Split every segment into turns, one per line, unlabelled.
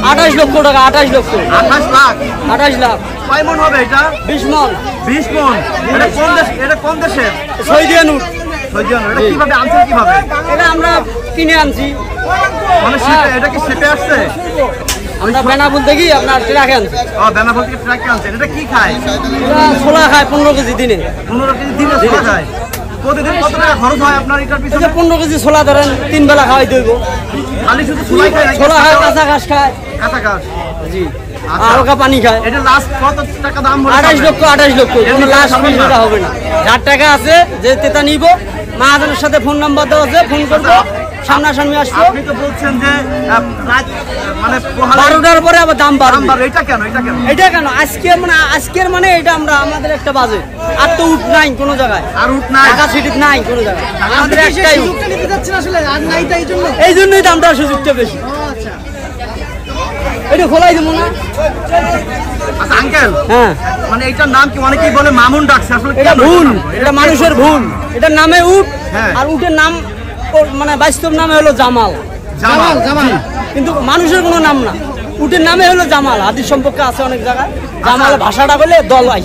28 লক্ষ টাকা। 28 লক্ষ।
28 লাখ।
28 লাখ।
কয় মন হবে এটা?
20 মন।
20 মন। এটা কোন দেশ? এটা কোন দেশের?
সৌদি আনুট।
সৌদি আনুট। এটা কিভাবে আনছেন কিভাবে?
এটা আমরা কিনে আনছি।
মানে শিপে, এটা কি শিপে আসছে?
আমরা বেনাপুল থেকে আপনার ট্রাকে আনছি।
বেনাপোল থেকে ট্রাকে আনছেন। এটা কি খায়?
এটা ছোলা খায় 15 কেজি দিনে।
15 কেজি দিনে ছোলা খায়। প্রতিদিন কত টাকা খরচ হয় আপনার এটার পিছনে?
15 কেজি ছোলা ধরেন 3 বেলা খাওয়াই দেব।
খালি শুধু ছোলাই খায় নাকি?
ছোলা খায়, কাঁচা ঘাস খায়।
কাঁচা ঘাস।
জি।
আচ্ছা।
হালকা পানি খায়।
এটা লাস্ট কত টাকা দাম বলে?
28 লক্ষ। 28 লক্ষ। কোনো লাস্ট পিস এটা হবে না। যার টাকা আছে যে তেতা নিব, মাহাজনের সাথে ফোন নাম্বার দেওয়া আছে, ফোন করবো, সামনাসামনি আসবো।
আপনি তো বলছেন যে রাত মানে
12টার পরে আবার দাম বাড়বে।
এটা কেন? এটা কেন?
এটা কেন? আজকের মানে এটা আমরা আমাদের একটা বাজেট। আর তো উঠ নাই কোনো জায়গায়।
আর উঠ নাই।
ঢাকা সিটিতে নাই কোনো জায়গায়। আমাদের একটাই উঠ। এই জন্যই দামটা সুযোগটা বেশি। এটা খোলাই দেবো না?
আচ্ছা আঙ্কেল,
হ্যাঁ,
মানে এটার নাম কি অনেকেই বলে মামুন ডাকছে, আসলে
এটা ভুল। এটা মানুষের ভুল। এটার নামে উঠ।
হ্যাঁ।
আর উঠের নাম মানে বাস্তব নামে হলো জামাল।
জামাল।
জি। কিন্তু মানুষের কোনো নাম না। উটের নামে হলো জামাল। হাদিস সম্পর্কে আছে অনেক জায়গায়। জামাল ভাষাটা বলে দল আই,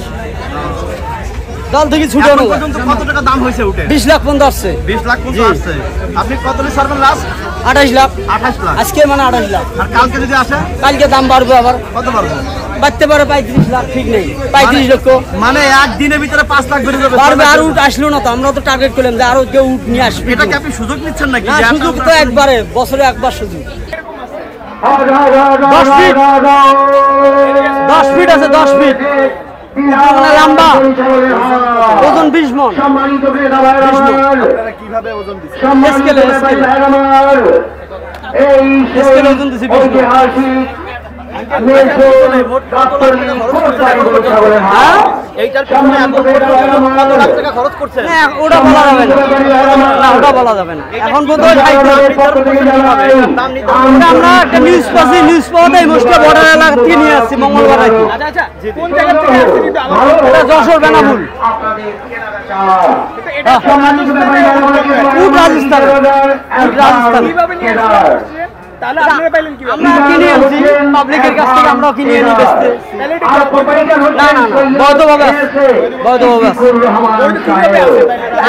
দল থেকে ছুটে
এখন পর্যন্ত কত টাকা দাম হয়েছে উঠে?
20 লাখ পর্যন্ত আসছে।
20 লাখ পর্যন্ত আসছে। আপনি কত নিয়ে ছাড়বেন লাস্ট?
28 লাখ।
28 লাখ।
আজকে মানে 28 লাখ।
আর কালকে যদি আসে?
কালকে দাম বাড়বে আবার।
কত পারবো?
বাড়তে পারে 35 লাখ, ঠিক নেই। 35 লক্ষ
মানে একদিনের ভিতরে 5 লাখ বেড়ে যাবে।
বাড়বে। আর উঠ আসলো না তো, আমরা তো টার্গেট করলাম যে আরো কেউ উঠ নিয়ে আসবে।
এটা কি আপনি সুযোগ নিচ্ছেন নাকি?
না,
যে
সুযোগ
আপনারা-
তো একবারে, বছরে একবার সুযোগ। 10 ফিট। 10 ফিট আছে। 10 ফিট মানে লম্বা। ওজন 20 মন।
আপনারা কিভাবে ওজন দিচ্ছেন?
স্কেলে ওজন দিচ্ছি 20 মন। হ্যাঁ?
এইটার পিছনে এখন পর্যন্ত কত লাখ টাকা খরচ করছেন?
না, ওটা বলা যাবে না। না, ওটা বলা যাবে না। এখন পর্যন্ত আমরা একটা নিউজ পাচ্ছি। নিউজ পাওয়াতে এই মোষটা বর্ডার এলাকা থেকে নিয়ে আসছি মঙ্গলবার রাতে।
কোন জায়গা থেকে আসছে কিন্তু
এটা যশোর বেনাপুল। উট রাজস্থান।
কিভাবে নিয়ে আসছে? তাহলে আপনারা পাইলেন কিভাবে?
আমরা কিনে আনছি পাবলিকের কাছ থেকে, আমরাও কিনে এনে বেচতে।
তাহলে এটা
না না না, বৈধভাবে আসছে। বৈধভাবে আসছে।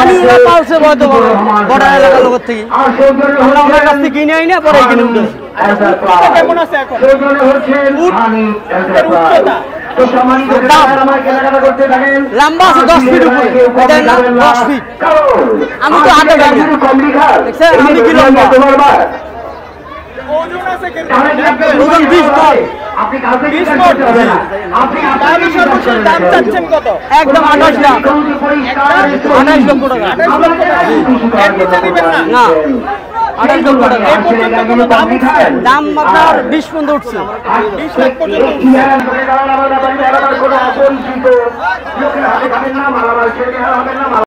আমি ওরা পালছে বৈধভাবে বর্ডার এলাকার লোকের থেকে। আমরা ওনার কাছ থেকে কিনে আনি না, পরে কিনে উঠেছি।
কেমন আছে এখন?
লম্বা আছে 10 ফিট উপরে। এটার নাম 10 ফিট। আমি তো হাতে গাড়ি দেখছেন, আমি কি লম্বা।
ওজন আছে
ওজন 20 মণ।
20 মণ। আপনি সর্বোচ্চ দাম চাচ্ছেন কত?
একদম 28 লাখ। 28 লক্ষ টাকা।
28 লক্ষ টাকা। এর নিচে দিবেন না?
না, 28 লক্ষ টাকা।
এই পর্যন্ত কোনো দাম উঠছে?
দাম আপনার 20 পর্যন্ত উঠছে।
20 লাখ পর্যন্ত উঠছে।